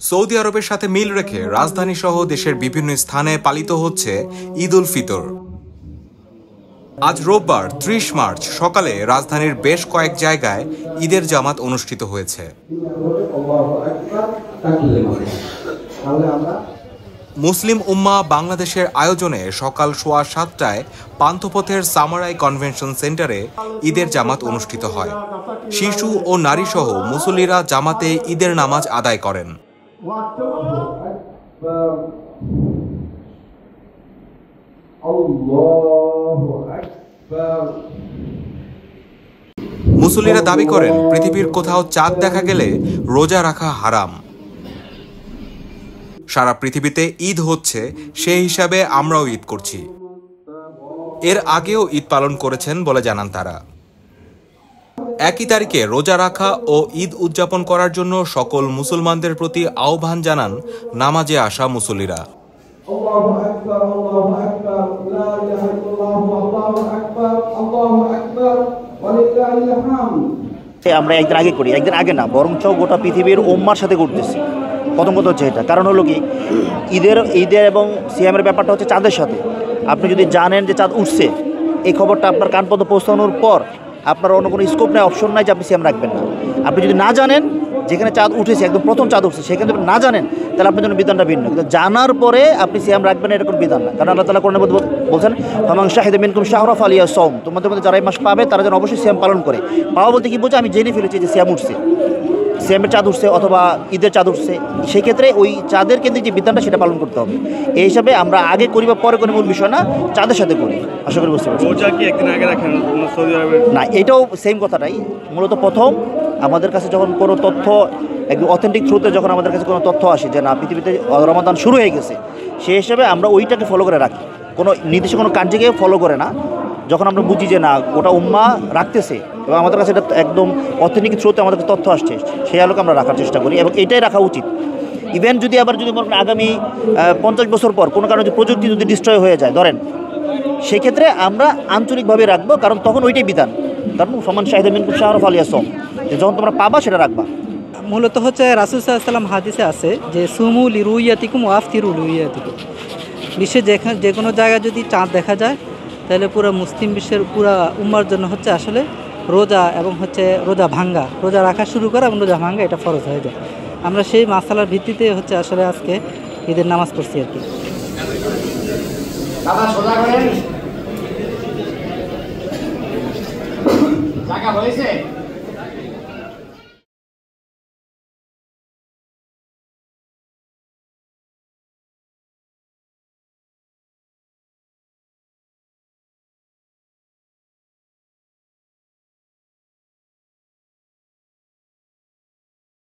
Saudi আরবের সাথে মিল রেখে রাজধানী সহ দেশের বিভিন্ন স্থানে পালিত হচ্ছে ঈদ উল ফিতর। আজ রোববার ৩০ মার্চ সকালে রাজধানীর বেশ কয়েক জায়গায় ঈদের জামাত অনুষ্ঠিত হয়েছে। মুসলিম উম্মাহ বাংলাদেশের আয়োজনে সকাল ৭:১৫টায় পান্থপথের সামারাই কনভেনশন সেন্টারে ঈদের জামাত অনুষ্ঠিত হয়। শিশু ও নারী সহ মুসল্লিরা জামাতে ঈদের নামাজ আদায় করেন। মুসল্লিরা দাবি করেন, পৃথিবীর কোথাও চাঁদ দেখা গেলে রোজা রাখা হারাম। সারা পৃথিবীতে ঈদ হচ্ছে, সেই হিসাবে আমরাও ঈদ করছি। এর আগেও ঈদ পালন করেছেন বলে জানান তারা। একই তারিখে রোজা রাখা ও ঈদ উদযাপন করার জন্য সকল মুসলমানদের প্রতি আহ্বান জানান নামাজে আসা মুসল্লিরা। আমরা একদিন আগে করি, একদিন আগে না, বরঞ্চ গোটা পৃথিবীর উম্মার সাথে করতেছি। প্রথম কথা হচ্ছে এটা, কারণ হলো কি, ঈদের এবং সিয়ামের ব্যাপারটা হচ্ছে চাঁদের সাথে। আপনি যদি জানেন যে চাঁদ উঠছে, এই খবরটা আপনার কান পর্যন্ত পৌঁছানোর পর আপনার অন্য কোনো স্কোপ নেই, অপশন নাই যে আপনি সিয়াম রাখবেন না। আপনি যদি না জানেন যেখানে চাঁদ উঠেছে, একদম প্রথম চাঁদ উঠছে, সেখানে যদি না জানেন, তাহলে আপনার জন্য বিধানটা ভিন্ন। কিন্তু জানার পরে আপনি সিয়াম রাখবেন না, এরকম বিধান না। কারণ আল্লাহ তাআলা কোরআনে বলছেন, ফামান শাহিদা মিনকুম শাহরা ফালিয়াসুম, তোমাদের মধ্যে যারা এই মাস পাবে তারা যেন অবশ্যই সিয়াম পালন করে। পাওয়া বলতে কি বোঝে? আমি জেনে ফেলেছি যে সিয়াম উঠছে, সিয়ামের চাঁদ উঠছে অথবা ঈদের চাঁদ উঠছে, সেই ক্ষেত্রে ওই চাঁদের কেন্দ্রিক যে বিধানটা সেটা পালন করতে হবে। এই হিসাবে আমরা আগে করি বা পরে কোনো মূল বিষয় না, চাঁদের সাথে করি। আশা করি বুঝতে পারছি। না, এটাও সেম কথাটাই। মূলত প্রথম আমাদের কাছে যখন কোনো তথ্য একদম অথেন্টিক থ্রুতে যখন আমাদের কাছে কোনো তথ্য আসে যে না, পৃথিবীতে রমাদান শুরু হয়ে গেছে, সেই হিসাবে আমরা ওইটাকে ফলো করে রাখি, কোনো নির্দিষ্ট কোনো কার্যকে ফলো করে না। যখন আমরা বুঝি যে না, গোটা উম্মাহ রাখতেছে এবং আমাদের কাছে এটা একদম অথেন্টিক থ্রুতে আমাদের কাছে তথ্য আসছে, সেই আলোকে আমরা রাখার চেষ্টা করি এবং এটাই রাখা উচিত। ইভেন যদি আগামী 50 বছর পর কোনো কারণে প্রযুক্তি যদি ডিস্ট্রয় হয়ে যায় ধরেন, সেক্ষেত্রে আমরা আঞ্চলিকভাবে রাখবো, কারণ তখন ওইটাই বিধান। কারণ ফামান শাহিদা মিনকুম শাহরা ফালিয়াসুম, যখন তোমরা পাবা সেটা রাখবা। মূলত হচ্ছে রাসূল সাল্লাল্লাহু আলাইহি ওয়াসাল্লাম হাদিসে আছে যে সুমু লিরুইয়াতিকুম ওয়াফতিরু লিরুইয়াতিকুম। বিশ্বের যে কোনো জায়গায় যদি চাঁদ দেখা যায়, তাহলে পুরো মুসলিম বিশ্বের পুরা উম্মার জন্য হচ্ছে আসলে রোজা এবং হচ্ছে রোজা ভাঙ্গা, রোজা রাখা শুরু করা এবং রোজা ভাঙ্গা এটা ফরজ হয়ে যায়। আমরা সেই মাসালার ভিত্তিতে হচ্ছে আসলে আজকে ঈদের নামাজ পড়ছি আর কি। সোজা করেন, জায়গা হয়েছে।